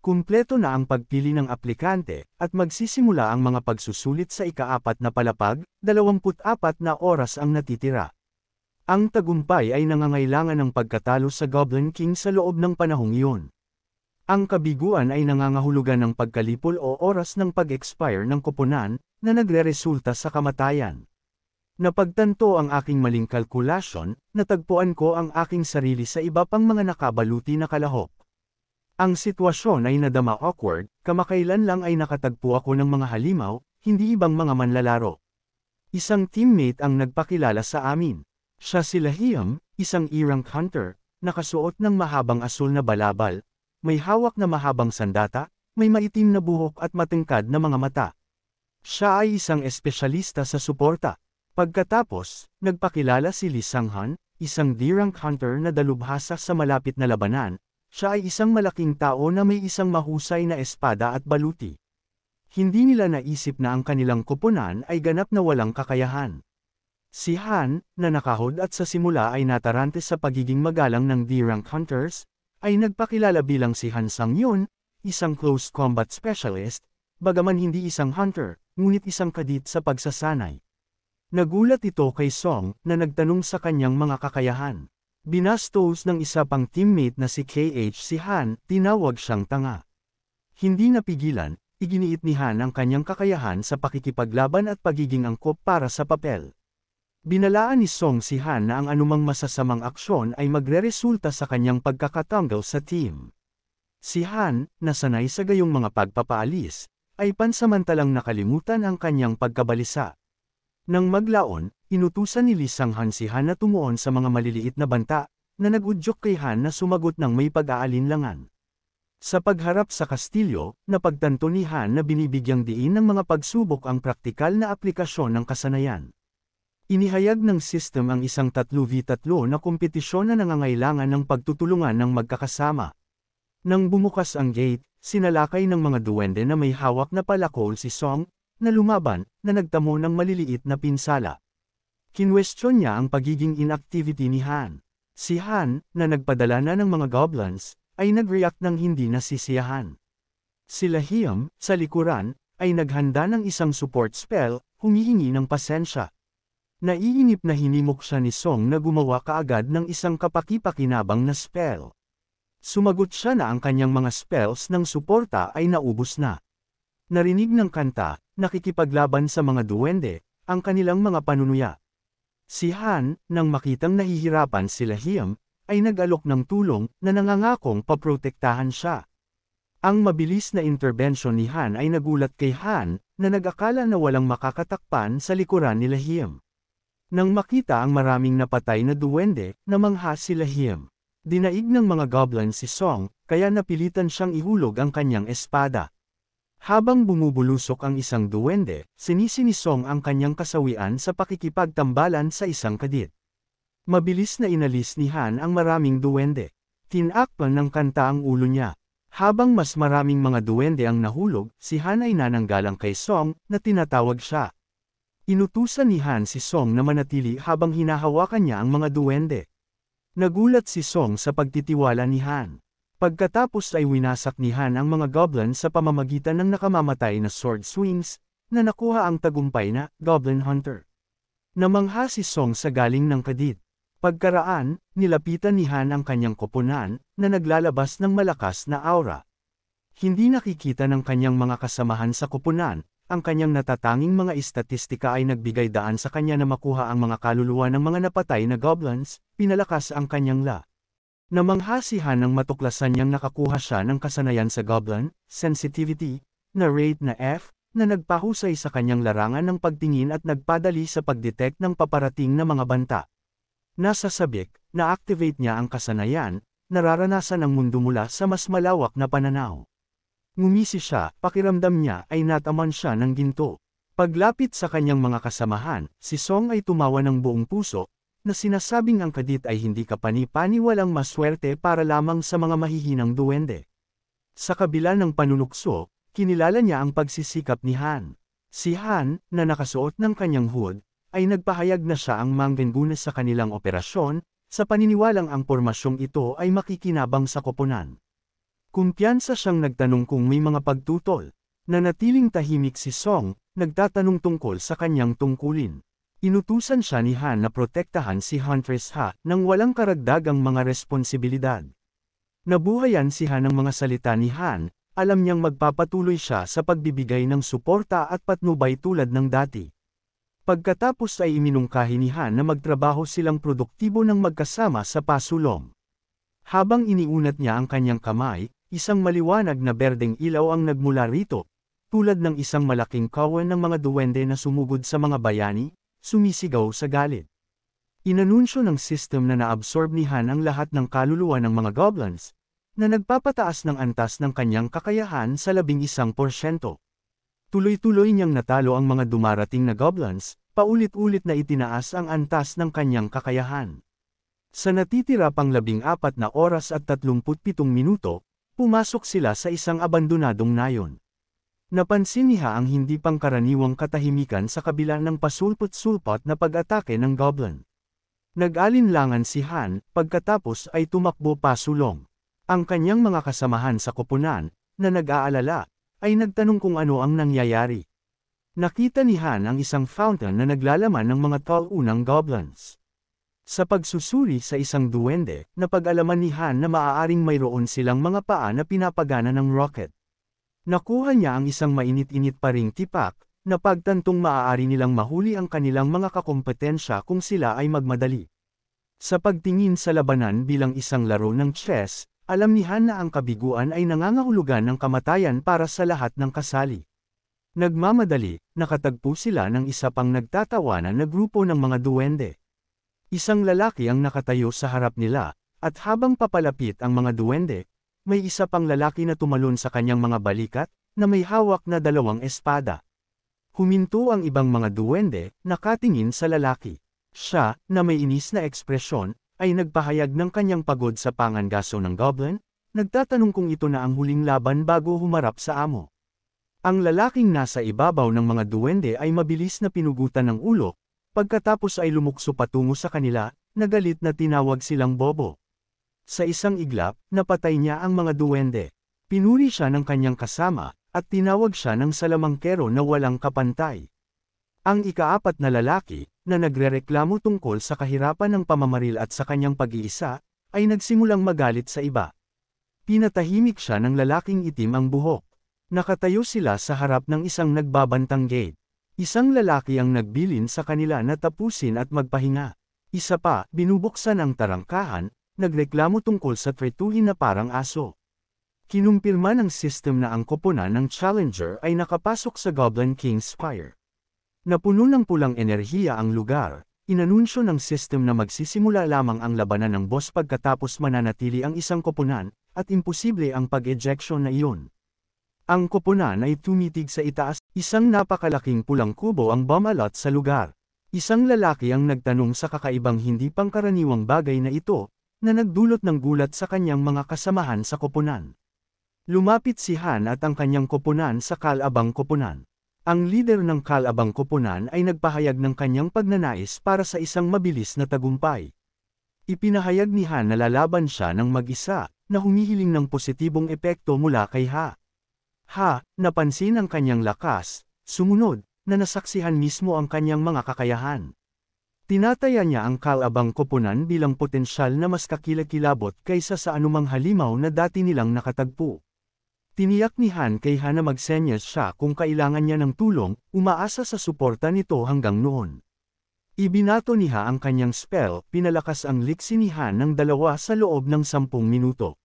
Kumpleto na ang pagpili ng aplikante, at magsisimula ang mga pagsusulit sa ika-4 na palapag, 24 na oras ang natitira. Ang tagumpay ay nangangailangan ng pagkatalo sa Goblin King sa loob ng panahong iyon. Ang kabiguan ay nangangahulugan ng pagkalipol o oras ng pag-expire ng koponan, na nagreresulta sa kamatayan. Napagtanto ang aking maling kalkulasyon, natagpuan ko ang aking sarili sa iba pang mga nakabaluti na kalahok. Ang sitwasyon ay nadama awkward, kamakailan lang ay nakatagpo ako ng mga halimaw, hindi ibang mga manlalaro. Isang teammate ang nagpakilala sa amin. Siya si Liam, isang E-rank hunter, nakasuot ng mahabang asul na balabal, may hawak na mahabang sandata, may maitim na buhok at matingkad na mga mata. Siya ay isang espesyalista sa suporta. Pagkatapos, nagpakilala si Lee Sang-han, isang D-rank hunter na dalubhasa sa malapit na labanan. Siya ay isang malaking tao na may isang mahusay na espada at baluti. Hindi nila naisip na ang kanilang koponan ay ganap na walang kakayahan. Si Han, na nakahod at sa simula ay natarante sa pagiging magalang ng D-rank hunters, ay nagpakilala bilang si Han Sang-yun, isang close combat specialist, bagaman hindi isang hunter, ngunit isang kadit sa pagsasanay. Nagulat ito kay Song na nagtanong sa kanyang mga kakayahan. Binastos ng isa pang teammate na si KH si Han, tinawag siyang tanga. Hindi napigilan, iginiit ni Han ang kanyang kakayahan sa pakikipaglaban at pagiging angkop para sa papel. Binalaan ni Song si Han na ang anumang masasamang aksyon ay magreresulta sa kanyang pagkakatanggal sa team. Si Han, na sanay sa gayong mga pagpapaalis, ay pansamantalang nakalimutan ang kanyang pagkabalisa. Nang maglaon, inutusan ni Lee Sang-han si Han na tumuon sa mga maliliit na banta, na nag-udyok kay Han na sumagot ng may pag-aalinlangan. Sa pagharap sa kastilyo, napagtanto ni Han na binibigyang diin ng mga pagsubok ang praktikal na aplikasyon ng kasanayan. Inihayag ng system ang isang 3v3 na kompetisyon na nangangailangan ng pagtutulungan ng magkakasama. Nang bumukas ang gate, sinalakay ng mga duwende na may hawak na palakol si Song, na lumaban, na nagtamo ng maliliit na pinsala. Kinwestiyon niya ang pagiging inactivity ni Han. Si Han, na nagpadala na ng mga goblins, ay nag-react ng hindi nasisiyahan. Si Liam, sa likuran, ay naghanda ng isang support spell, humihingi ng pasensya. Naiinip na hinimok siya ni Song na gumawa kaagad ng isang kapaki-pakinabang na spell. Sumagot siya na ang kanyang mga spells ng suporta ay naubos na. Narinig ng kanta, nakikipaglaban sa mga duwende, ang kanilang mga panunuya. Si Han, nang makitang nahihirapan si Liam, ay nag-alok ng tulong na nangangakong paprotektahan siya. Ang mabilis na intervention ni Han ay nagulat kay Han, na nag-akala na walang makakatakpan sa likuran ni Liam. Nang makita ang maraming napatay na duwende, namangha si Liam. Dinaig ng mga goblin si Song, kaya napilitan siyang ihulog ang kanyang espada. Habang bumubulusok ang isang duwende, sinisi ni Song ang kanyang kasawian sa pakikipagtambalan sa isang kadit. Mabilis na inalis ni Han ang maraming duwende. Tinakpan ng kanta ang ulo niya. Habang mas maraming mga duwende ang nahulog, si Han ay nananggalang kay Song, na tinatawag siya. Inutusan ni Han si Song na manatili habang hinahawakan niya ang mga duwende. Nagulat si Song sa pagtitiwala ni Han. Pagkatapos ay winasak ni Han ang mga goblin sa pamamagitan ng nakamamatay na sword swings, na nakuha ang tagumpay na Goblin Hunter. Namangha si Song sa galing ng kadit. Pagkaraan, nilapitan ni Han ang kanyang koponan, na naglalabas ng malakas na aura. Hindi nakikita ng kanyang mga kasamahan sa koponan, ang kanyang natatanging mga istatistika ay nagbigay daan sa kanya na makuha ang mga kaluluwa ng mga napatay na goblins, pinalakas ang kanyang la. Namangha si Han nang matuklasan niyang nakakuha siya ng kasanayan sa Goblin Sensitivity, na rate na F, na nagpahusay sa kanyang larangan ng pagtingin at nagpadali sa pagdetect ng paparating na mga banta. Nasa sabik, na-activate niya ang kasanayan, nararanasan ang mundo mula sa mas malawak na pananaw. Ngumisi siya, pakiramdam niya ay nataman siya ng ginto. Paglapit sa kanyang mga kasamahan, si Song ay tumawa ng buong puso, na sinasabing ang kadit ay hindi kapani-pani walang maswerte para lamang sa mga mahihinang duwende. Sa kabila ng panunukso, kinilala niya ang pagsisikap ni Han. Si Han, na nakasuot ng kanyang hood, ay nagpahayag na siya ang manggengunes sa kanilang operasyon, sa paniniwalang ang pormasyong ito ay makikinabang sa koponan. Kumpiyansa siyang nagtanong kung may mga pagtutol. Nanatiling tahimik si Song, nagtatanong tungkol sa kanyang tungkulin. Inutusan siya ni Han na protektahan si Huntress Ha nang walang karagdagang mga responsibilidad. Nabuhayan si Han ng mga salita ni Han, alam niyang magpapatuloy siya sa pagbibigay ng suporta at patnubay tulad ng dati. Pagkatapos ay iminungkahi ni Han na magtrabaho silang produktibo ng magkasama sa pasulong. Habang iniunat niya ang kanyang kamay, isang maliwanag na berdeng ilaw ang nagmula rito, tulad ng isang malaking kawan ng mga duwende na sumugod sa mga bayani, sumisigaw sa galit. Inanunsyo ng system na naabsorb ni Han ang lahat ng kaluluwa ng mga goblins, na nagpapataas ng antas ng kanyang kakayahan sa 11%. Tuloy-tuloy niyang natalo ang mga dumarating na goblins, paulit-ulit na itinaas ang antas ng kanyang kakayahan. Sa natitira pang 14 na oras at 37 minuto, pumasok sila sa isang abandonadong nayon. Napansin niya ang hindi pangkaraniwang katahimikan sa kabila ng pasulpot-sulpot na pag-atake ng goblin. Nag-alinlangan si Han, pagkatapos ay tumakbo pasulong. Ang kanyang mga kasamahan sa koponan, na nag-aalala, ay nagtanong kung ano ang nangyayari. Nakita ni Han ang isang fountain na naglalaman ng mga tall-unang goblins. Sa pagsusuri sa isang duwende, napag-alaman ni Han na maaaring mayroon silang mga paa na pinapagana ng rocket. Nakuha niya ang isang mainit-init pa ring tipak, na pagtantong maaari nilang mahuli ang kanilang mga kakompetensya kung sila ay magmadali. Sa pagtingin sa labanan bilang isang laro ng chess, alam ni Han na ang kabiguan ay nangangahulugan ng kamatayan para sa lahat ng kasali. Nagmamadali, nakatagpo sila ng isa pang nagtatawanan na grupo ng mga duwende. Isang lalaki ang nakatayo sa harap nila, at habang papalapit ang mga duwende, may isa pang lalaki na tumalon sa kanyang mga balikat, na may hawak na 2 espada. Huminto ang ibang mga duwende, nakatingin sa lalaki. Siya, na may inis na ekspresyon, ay nagpahayag ng kanyang pagod sa pangangaso ng goblin, nagtatanong kung ito na ang huling laban bago humarap sa amo. Ang lalaking nasa ibabaw ng mga duwende ay mabilis na pinugutan ng ulo, pagkatapos ay lumukso patungo sa kanila, nagalit na tinawag silang bobo. Sa isang iglap, napatay niya ang mga duwende. Pinuri siya ng kanyang kasama, at tinawag siya ng salamangkero na walang kapantay. Ang ika-4 na lalaki, na nagrereklamo tungkol sa kahirapan ng pamamaril at sa kanyang pag-iisa, ay nagsimulang magalit sa iba. Pinatahimik siya ng lalaking itim ang buhok. Nakatayo sila sa harap ng isang nagbabantang gate. Isang lalaki ang nagbilin sa kanila na tapusin at magpahinga. Isa pa, binubuksan ang tarangkahan, nagreklamo tungkol sa tretuhin na parang aso. Kinumpirma ng system na ang koponan ng Challenger ay nakapasok sa Goblin King's Spire. Napuno ng pulang enerhiya ang lugar, inanunsyo ng system na magsisimula lamang ang labanan ng boss pagkatapos mananatili ang isang koponan, at imposible ang pag-ejection na iyon. Ang koponan ay tumitig sa itaas, isang napakalaking pulang kubo ang bumalot sa lugar. Isang lalaki ang nagtanong sa kakaibang hindi pangkaraniwang bagay na ito, na nagdulot ng gulat sa kanyang mga kasamahan sa koponan. Lumapit si Han at ang kanyang koponan sa Kalabang Koponan. Ang lider ng Kalabang Koponan ay nagpahayag ng kanyang pagnanais para sa isang mabilis na tagumpay. Ipinahayag ni Han na lalaban siya ng mag-isa, na humihiling ng positibong epekto mula kay Ha. Ha, napansin ang kanyang lakas, sumunod, na nasaksihan mismo ang kanyang mga kakayahan. Tinataya niya ang Kalabang Koponan bilang potensyal na mas kakilakilabot kaysa sa anumang halimaw na dati nilang nakatagpo. Tiniyak ni Han kay Ha na magsenyas siya kung kailangan niya ng tulong, umaasa sa suporta nito hanggang noon. Ibinato ni Ha ang kanyang spell, pinalakas ang liksi ni Han ng 2 sa loob ng 10 minuto.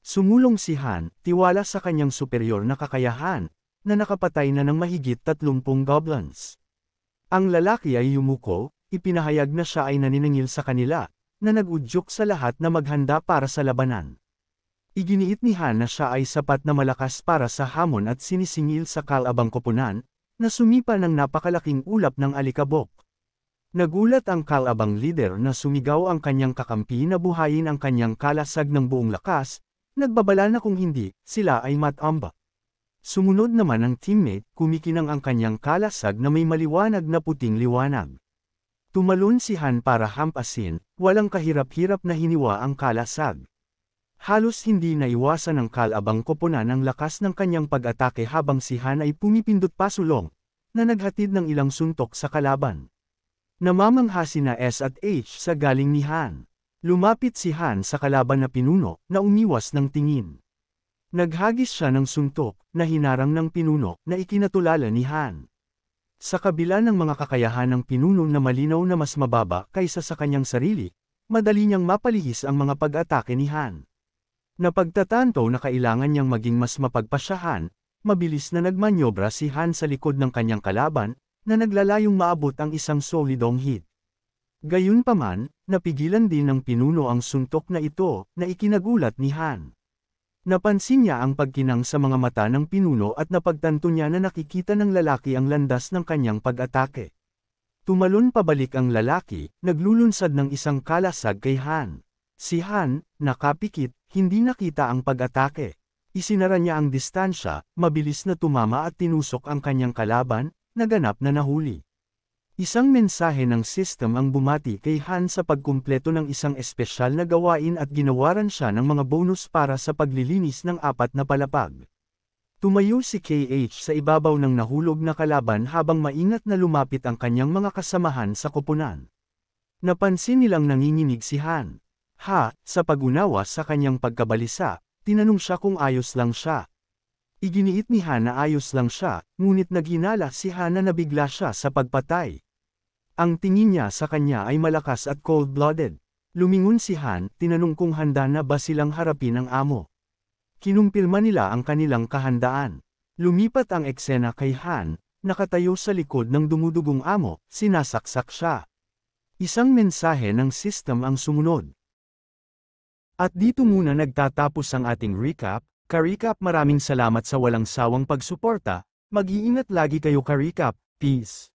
Sumulong si Han, tiwala sa kanyang superior na kakayahan, na nakapatay na ng mahigit 30 goblins. Ang lalaki ay yumuko, ipinahayag na siya ay naniningil sa kanila, na nag-udyok sa lahat na maghanda para sa labanan. Iginiit ni Han na siya ay sapat na malakas para sa hamon at sinisingil sa Kalabang Koponan, na sumipa ng napakalaking ulap ng alikabok. Nagulat ang Kalabang leader na sumigaw ang kanyang kakampi na buhayin ang kanyang kalasag ng buong lakas, nagbabala na kung hindi, sila ay matamba. Sumunod naman ang teammate, kumikinang ang kanyang kalasag na may maliwanag na puting liwanag. Tumalon si Han para hampasin, walang kahirap-hirap na hiniwa ang kalasag. Halos hindi naiwasan ng kalabang koponan ang lakas ng kanyang pag-atake habang si Han ay pumipindot pasulong, na naghatid ng ilang suntok sa kalaban. Namamangha sina S at H sa galing ni Han. Lumapit si Han sa kalaban na pinuno, na umiwas ng tingin. Naghagis siya ng suntok, na hinarang ng pinuno, na ikinatulala ni Han. Sa kabila ng mga kakayahan ng pinuno na malinaw na mas mababa kaysa sa kanyang sarili, madali niyang mapalihis ang mga pag-atake ni Han. Napagtatanto na kailangan niyang maging mas mapagpasyahan, mabilis na nagmanyobra si Han sa likod ng kanyang kalaban, na naglalayong maabot ang isang solidong hit. Gayunpaman, napigilan din ng pinuno ang suntok na ito, na ikinagulat ni Han. Napansin niya ang pagkinang sa mga mata ng pinuno at napagtanto niya na nakikita ng lalaki ang landas ng kanyang pag-atake. Tumalon pabalik ang lalaki, naglulunsad ng isang kalasag kay Han. Si Han, nakapikit, hindi nakita ang pag-atake. Isinara niya ang distansya, mabilis na tumama at tinusok ang kanyang kalaban, na ganap na nahuli. Isang mensahe ng system ang bumati kay Han sa pagkumpleto ng isang espesyal na gawain at ginawaran siya ng mga bonus para sa paglilinis ng 4 na palapag. Tumayo si KH sa ibabaw ng nahulog na kalaban habang maingat na lumapit ang kanyang mga kasamahan sa koponan. Napansin nilang nanginginig si Han. Sa pag-unawa sa kanyang pagkabalisa, tinanong siya kung ayos lang siya. Iginiit ni Han na ayos lang siya, ngunit naghinala si Han na nabigla siya sa pagpatay. Ang tingin niya sa kanya ay malakas at cold-blooded. Lumingon si Han, tinanong kung handa na ba silang harapin ang amo. Kinumpirma nila ang kanilang kahandaan. Lumipat ang eksena kay Han, nakatayo sa likod ng dumudugong amo, sinasaksak siya. Isang mensahe ng system ang sumunod. At dito muna nagtatapos ang ating recap. Ka-recap, maraming salamat sa walang sawang pagsuporta. Mag-iingat lagi kayo ka-recap. Peace.